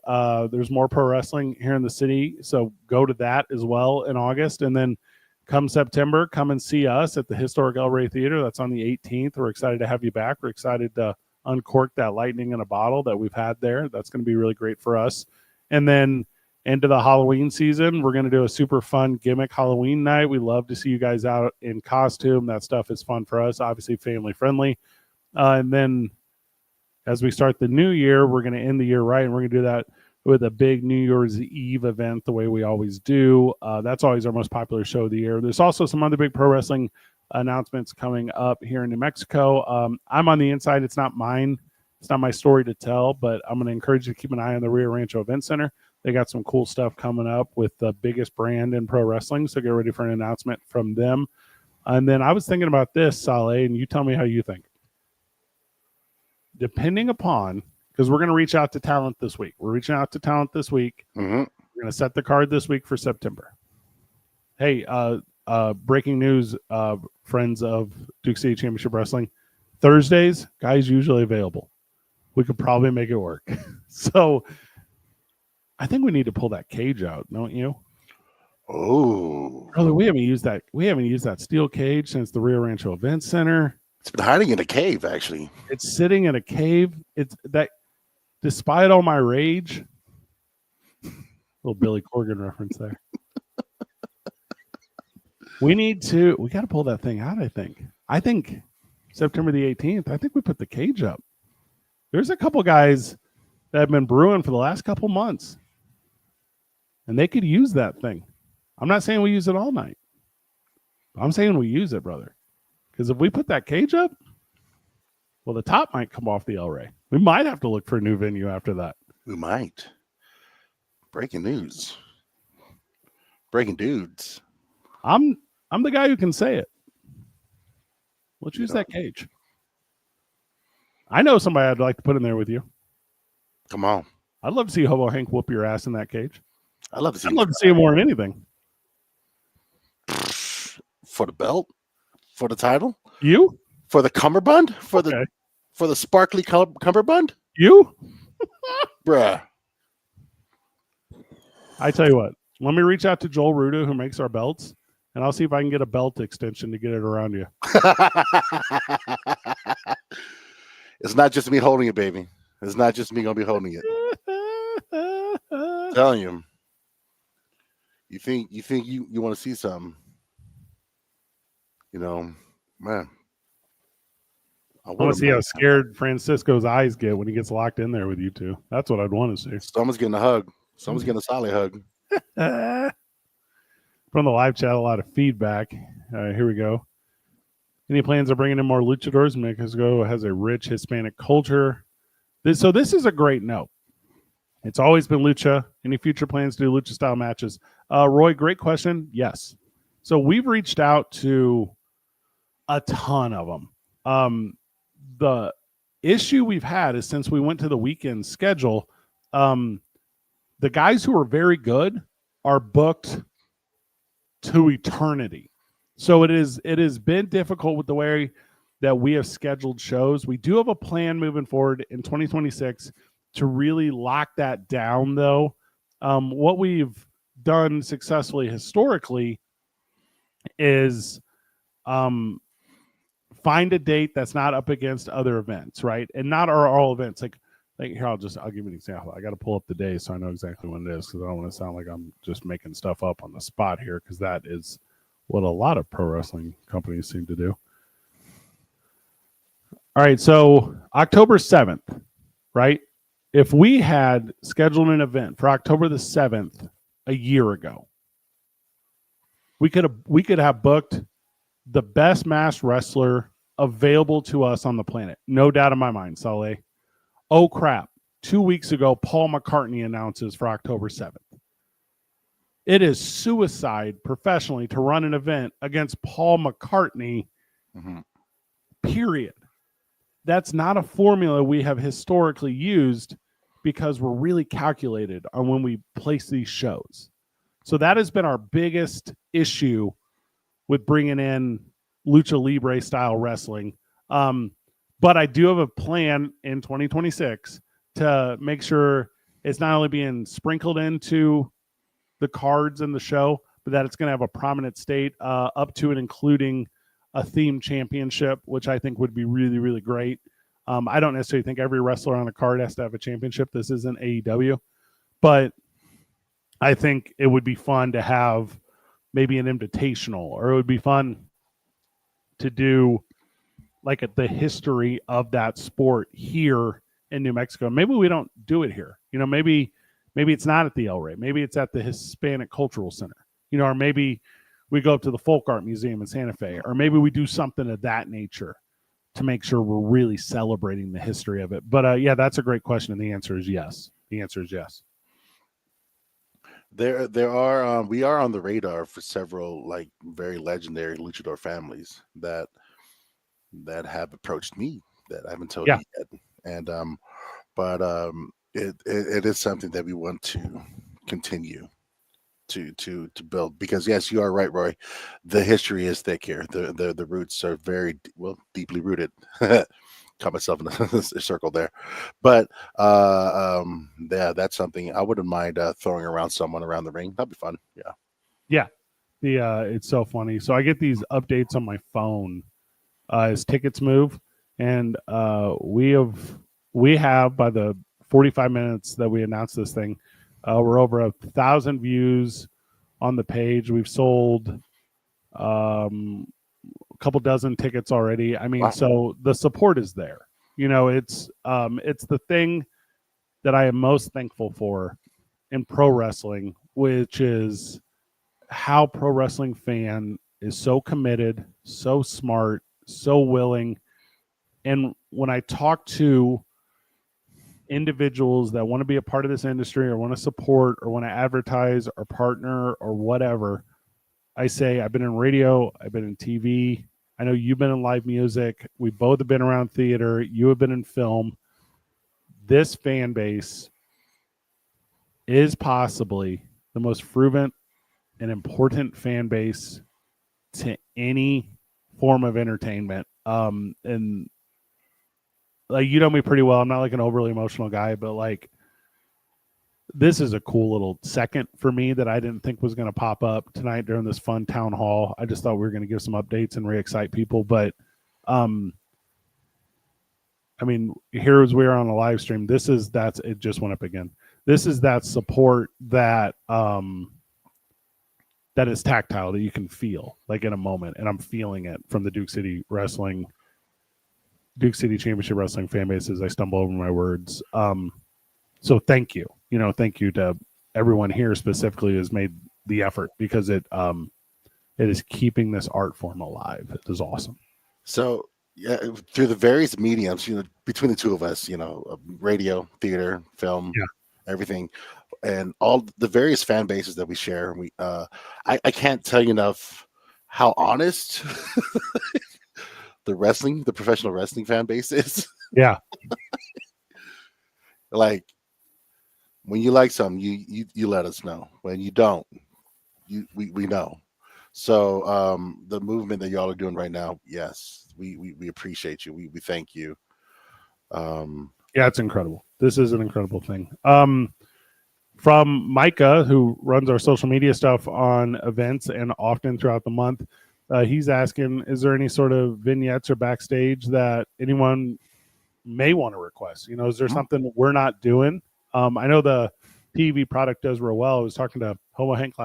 there's more pro wrestling here in the city, so go to that as well in August. And then come September, come and see us at the Historic El Rey Theater. That's on the 18th. We're excited to have you back. We're excited to uncork that lightning in a bottle that we've had there. That's going to be really great for us. And then into the Halloween season, we're going to do a super fun gimmick Halloween night. We love to see you guys out in costume. That stuff is fun for us, obviously family friendly. And then as we start the new year, we're going to end the year right, and we're going to do that with a big New Year's Eve event the way we always do. That's always our most popular show of the year. There's also some other big pro wrestling announcements coming up here in New Mexico. I'm on the inside. It's not mine. It's not my story to tell, but I'm going to encourage you to keep an eye on the Rio Rancho Event Center. They got some cool stuff coming up with the biggest brand in pro wrestling, so get ready for an announcement from them. And then I was thinking about this, Saleh, and you tell me how you think. Depending upon, because we're going to reach out to talent this week. We're reaching out to talent this week. Mm-hmm. We're going to set the card this week for September. Hey, breaking news, friends of Duke City Championship Wrestling. Thursdays, guys usually available. We could probably make it work. So I think we need to pull that cage out, don't you? Oh, brother, we haven't used that. We haven't used that steel cage since the Rio Rancho Event Center. It's been hiding in a cave, actually. It's sitting in a cave. It's that, despite all my rage. Little Billy Corgan reference there. We got to pull that thing out. I think September the 18th. I think we put the cage up. There's a couple guys that have been brewing for the last couple months, and they could use that thing. I'm not saying we use it all night. I'm saying we use it, brother. Because if we put that cage up, well, the top might come off the El Rey. We might have to look for a new venue after that. We might. Breaking news. Breaking dudes. I'm the guy who can say it. Let's use that cage. I know somebody I'd like to put in there with you. Come on. I'd love to see Hobo Hank whoop your ass in that cage. I'd love to see him more than anything. For the belt? For the title? You? For the cummerbund? For the sparkly cummerbund? You? Bruh. I tell you what. Let me reach out to Joel Ruda, who makes our belts, and I'll see if I can get a belt extension to get it around you. It's not just me holding it, baby. It's not just me going to be holding it. I'm telling you. You think you want to see something. You know, man. I I want to wouldn't see how mind. scared Francisco's eyes get when he gets locked in there with you two. That's what I'd want to see. Someone's getting a hug. Someone's getting a solid hug. From the live chat, a lot of feedback. Here we go. Any plans of bringing in more luchadors? Mexico has a rich Hispanic culture. So this is a great note. It's always been lucha. Any future plans to do lucha style matches? Roy, great question. Yes. So we've reached out to a ton of them. The issue we've had is since we went to the weekend schedule, the guys who are very good are booked to eternity. So it has been difficult with the way that we have scheduled shows. We do have a plan moving forward in 2026 to really lock that down, though. What we've done successfully historically is find a date that's not up against other events, right? And not all events. Like here, I'll give you an example. I got to pull up the day so I know exactly when it is because I don't want to sound like I'm just making stuff up on the spot here because that is what a lot of pro wrestling companies seem to do. All right, so October 7th, right? If we had scheduled an event for October the 7th a year ago, we could have booked the best masked wrestler available to us on the planet. No doubt in my mind, Saleh. Oh, crap. 2 weeks ago, Paul McCartney announces for October 7th. It is suicide professionally to run an event against Paul McCartney, period. That's not a formula we have historically used because we're really calculated on when we place these shows. So that has been our biggest issue with bringing in lucha libre style wrestling. But I do have a plan in 2026 to make sure it's not only being sprinkled into the cards in the show, but that it's going to have a prominent state up to and including a theme championship, which I think would be really, really great. I don't necessarily think every wrestler on a card has to have a championship. This isn't AEW, but I think it would be fun to have maybe an invitational, or it would be fun to do like the history of that sport here in New Mexico. Maybe we don't do it here. Maybe it's not at the El Rey. Maybe it's at the Hispanic Cultural Center. Or maybe we go up to the Folk Art Museum in Santa Fe, or maybe we do something of that nature to make sure we're really celebrating the history of it. But yeah, that's a great question, and the answer is yes. The answer is yes. There are we are on the radar for several like very legendary luchador families that have approached me that I haven't told you yet, and but it is something that we want to continue to build, because yes, you are right, Roy. The history is thick here. The roots are very deeply rooted. Caught myself in a circle there, but yeah, that's something I wouldn't mind throwing around someone around the ring. That'd be fun. Yeah. It's so funny. So I get these updates on my phone as tickets move, and we have by the 45 minutes that we announced this thing, we're over 1,000 views on the page. We've sold a couple dozen tickets already. I mean, wow. So the support is there. It's the thing that I am most thankful for in pro wrestling, which is how pro wrestling fan is so committed, so smart, so willing. And when I talk to individuals that want to be a part of this industry or want to support or want to advertise or partner or whatever, I say, I've been in radio, I've been in TV. I know you've been in live music. We both have been around theater. You have been in film. This fan base is possibly the most fervent and important fan base to any form of entertainment. And like, you know me pretty well. I'm not like an overly emotional guy, but like, this is a cool little second for me that I didn't think was going to pop up tonight during this fun town hall. I just thought we were going to give some updates and re-excite people. But, I mean, here as we are on a live stream, it just went up again. This is that support that, that is tactile, that you can feel like in a moment. And I'm feeling it from the Duke City Wrestling Duke City Championship Wrestling fan base as I stumble over my words. So thank you. Thank you to everyone here specifically who has made the effort, because it is keeping this art form alive. It is awesome. So yeah, through the various mediums, between the two of us, radio, theater, film, everything, and all the various fan bases that we share, I can't tell you enough how honest the professional wrestling fan base is. Yeah. Like, when you like something, you let us know. When you don't, we know. So the movement that y'all are doing right now, yes, we appreciate you. We thank you. Yeah, it's incredible. This is an incredible thing. From Micah, who runs our social media stuff on events and often throughout the month, he's asking, is there any sort of vignettes or backstage that anyone may want to request? Is there something we're not doing? I know the TV product does real well. I was talking to Homo Hank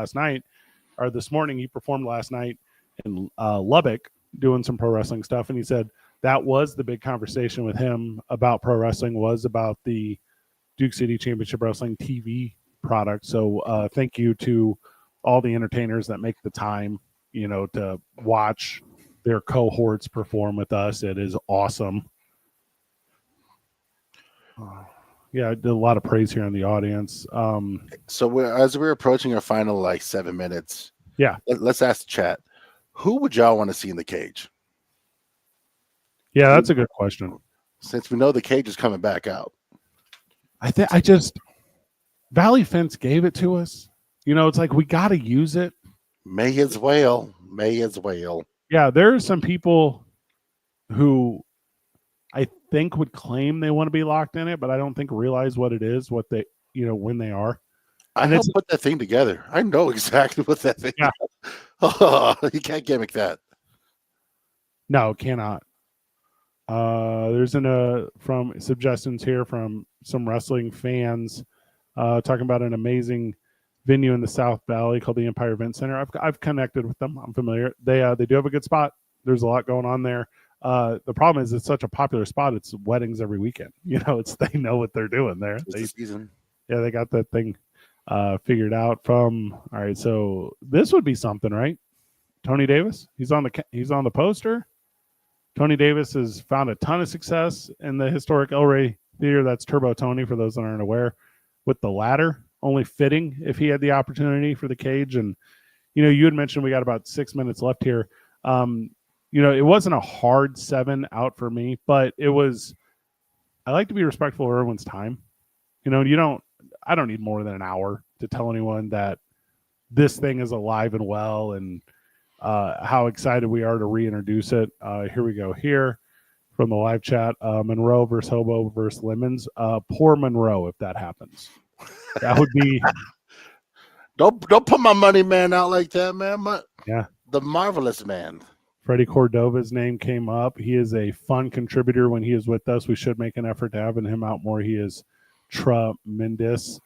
this morning. He performed last night in Lubbock doing some pro wrestling stuff, and he said that was the big conversation with him about pro wrestling, was about the Duke City Championship Wrestling TV product. So thank you to all the entertainers that make the time, to watch their cohorts perform with us. It is awesome. Yeah, I did a lot of praise here in the audience. So as we're approaching our final 7 minutes, let's ask the chat, who would y'all want to see in the cage? Yeah, that's a good question. Since we know the cage is coming back out, Valley Fence gave it to us. It's like, we got to use it. May as well. Yeah, there are some people who I think would claim they want to be locked in it, but I don't think realize what it is, what they, when they are. I helped put that thing together. I know exactly what that thing is. Oh, you can't gimmick that. No, cannot. There's from suggestions here from some wrestling fans talking about an amazing venue in the South Valley called the Empire Event Center. I've connected with them. I'm familiar. They do have a good spot. There's a lot going on there. The problem is it's such a popular spot. It's weddings every weekend. They know what they're doing there. They got that thing figured out. All right, so this would be something, right? Tony Davis. He's on the poster. Tony Davis has found a ton of success in the historic El Rey Theater. That's Turbo Tony, for those that aren't aware, with the ladder. Only fitting if he had the opportunity for the cage. And, you had mentioned we got about 6 minutes left here. It wasn't a hard 7 out for me, but I like to be respectful of everyone's time. I don't need more than an hour to tell anyone that this thing is alive and well, and how excited we are to reintroduce it. Here we go here from the live chat. Monroe versus Hobo versus Lemons. Poor Monroe if that happens. That would be. Don't put my money man out like that, man. Yeah. The marvelous man. Freddie Cordova's name came up. He is a fun contributor when he is with us. We should make an effort to having him out more. He is tremendous.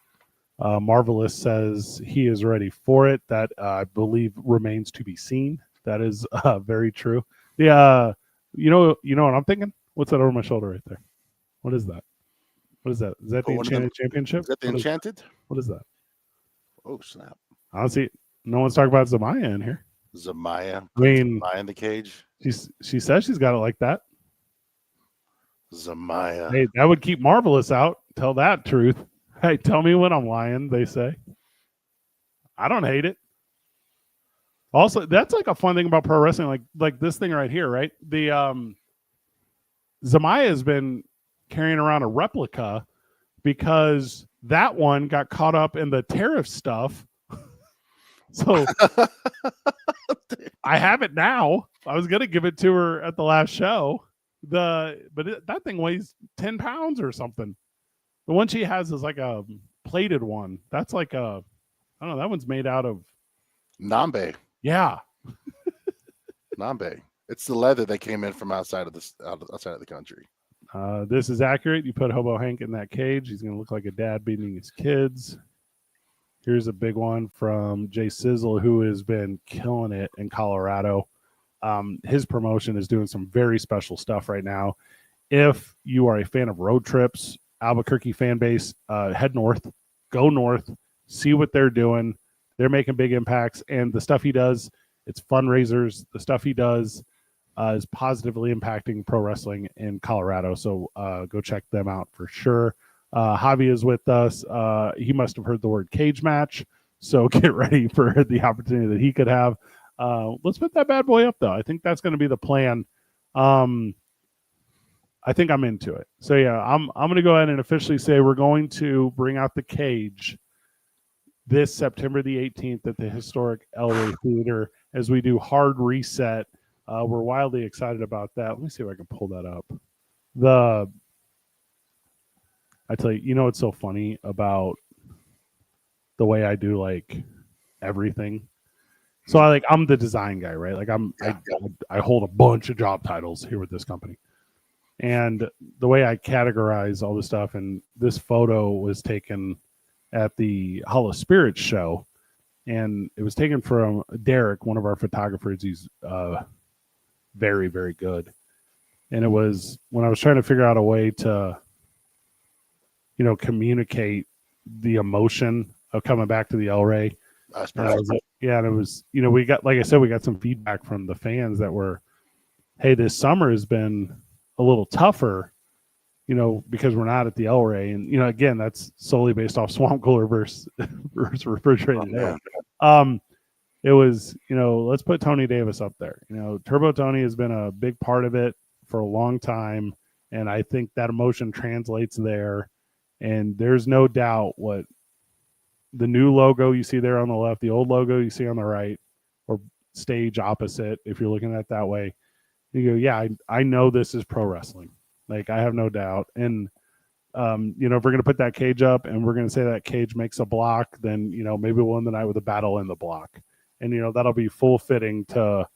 Marvelous says he is ready for it. That I believe remains to be seen. That is very true. Yeah, you know what I'm thinking? What's that over my shoulder right there? What is that? What is that? Is that the Enchanted Championship? Is that the Enchanted? What is that? Oh, snap. I don't see. No one's talking about Zamaya in here. Zamaya. I mean, Zamaya in the cage. She says she's got it like that. Zamaya. Hey, that would keep Marvelous out. Tell that truth. Hey, tell me when I'm lying, they say. I don't hate it. Also, that's like a fun thing about pro wrestling, like this thing right here, right? The Zamaya has been carrying around a replica because that one got caught up in the tariff stuff. So I have it now. I was gonna give it to her at the last show. That thing weighs 10 pounds or something. The one she has is like a plated one. That's like I don't know. That one's made out of Nambe. Yeah. Nambe. It's the leather that came in from outside of the country. This is accurate. You put Hobo Hank in that cage, he's going to look like a dad beating his kids. Here's a big one from Jay Sizzle, who has been killing it in Colorado. His promotion is doing some very special stuff right now. If you are a fan of road trips, Albuquerque fan base, head north, go north, see what they're doing. They're making big impacts, and the stuff he does, it's fundraisers. The stuff he does is positively impacting pro wrestling in Colorado. So go check them out for sure. Javi is with us. He must have heard the word cage match. So get ready for the opportunity that he could have. Let's put that bad boy up, though. I think that's going to be the plan. I think I'm into it. So yeah, I'm going to go ahead and officially say we're going to bring out the cage this September the 18th at the historic El Rey Theater as we do Hard Reset. We're wildly excited about that. Let me see if I can pull that up. I tell you, what's so funny about the way I do like everything. So I'm the design guy, right? Like I hold a bunch of job titles here with this company. And the way I categorize all this stuff, and this photo was taken at the Hall of Spirits show, and it was taken from Derek, one of our photographers. He's very, very good. And it was when I was trying to figure out a way to, communicate the emotion of coming back to the El Rey. And it was, we got, like I said, we got some feedback from the fans that were, hey, this summer has been a little tougher, because we're not at the El Rey. And, again, that's solely based off swamp cooler versus refrigerated air. It was, let's put Tony Davis up there. Turbo Tony has been a big part of it for a long time. And I think that emotion translates there. And there's no doubt what the new logo you see there on the left, the old logo you see on the right, or stage opposite, if you're looking at it that way, you go, yeah, I know this is pro wrestling. Like, I have no doubt. And, if we're going to put that cage up and we're going to say that cage makes a block, then, maybe we'll end the night with a battle in the block. And, that'll be full fitting to,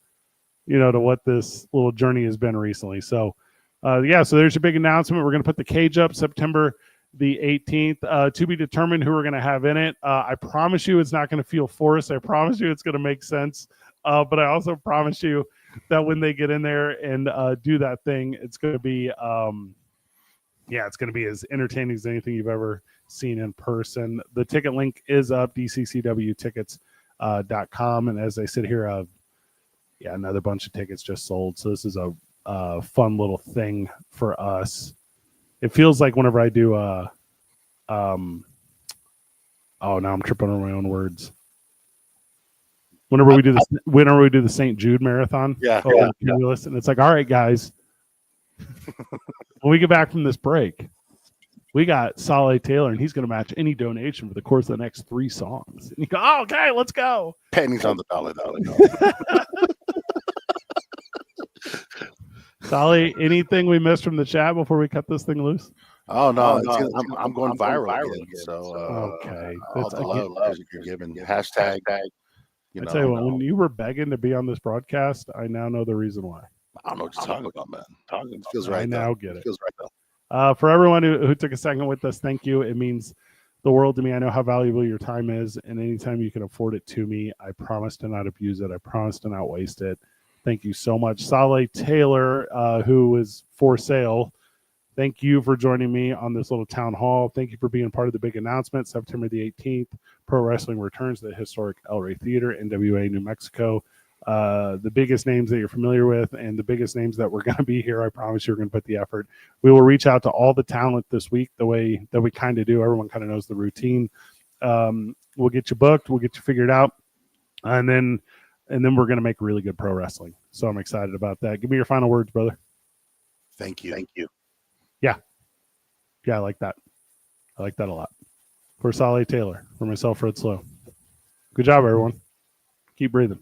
to what this little journey has been recently. So, so there's your big announcement. We're going to put the cage up September the 18th, to be determined who we're going to have in it. I promise you it's not going to feel forced. I promise you it's going to make sense. But I also promise you that when they get in there and do that thing, it's going to be, it's going to be as entertaining as anything you've ever seen in person. The ticket link is up, dccwtickets.com. And as I sit here, another bunch of tickets just sold. So this is a fun little thing for us. It feels like whenever I do now I'm tripping on my own words. Whenever we do the St. Jude marathon, and it's like, all right, guys, when we get back from this break, we got Saleh Taylor, and he's going to match any donation for the course of the next 3 songs. And you go, oh, okay, let's go. Pennies on the dollar. Saleh, anything we missed from the chat before we cut this thing loose? Oh no, I'm going viral again. So okay, all the love you're giving. Hashtag. I tell you what, when you were begging to be on this broadcast, I now know the reason why. I don't know what you're talking about, man. It feels right. I now get it. It feels right though. For everyone who took a second with us, thank you. It means the world to me. I know how valuable your time is, and anytime you can afford it to me, I promise to not abuse it. I promise to not waste it. Thank you so much. Saleh Taylor, who is for sale, thank you for joining me on this little town hall. Thank you for being part of the big announcement. September the 18th, Pro Wrestling returns to the historic El Rey Theater, NWA, New Mexico. The biggest names that you're familiar with and the biggest names that we're going to be here, I promise you're going to put the effort. We will reach out to all the talent this week the way that we kind of do. Everyone kind of knows the routine. We'll get you booked. We'll get you figured out. And then we're going to make really good pro wrestling. So I'm excited about that. Give me your final words, brother. Thank you. Yeah, I like that. I like that a lot. For Saleh Taylor, for myself, Fred Slow. Good job, everyone. Keep breathing.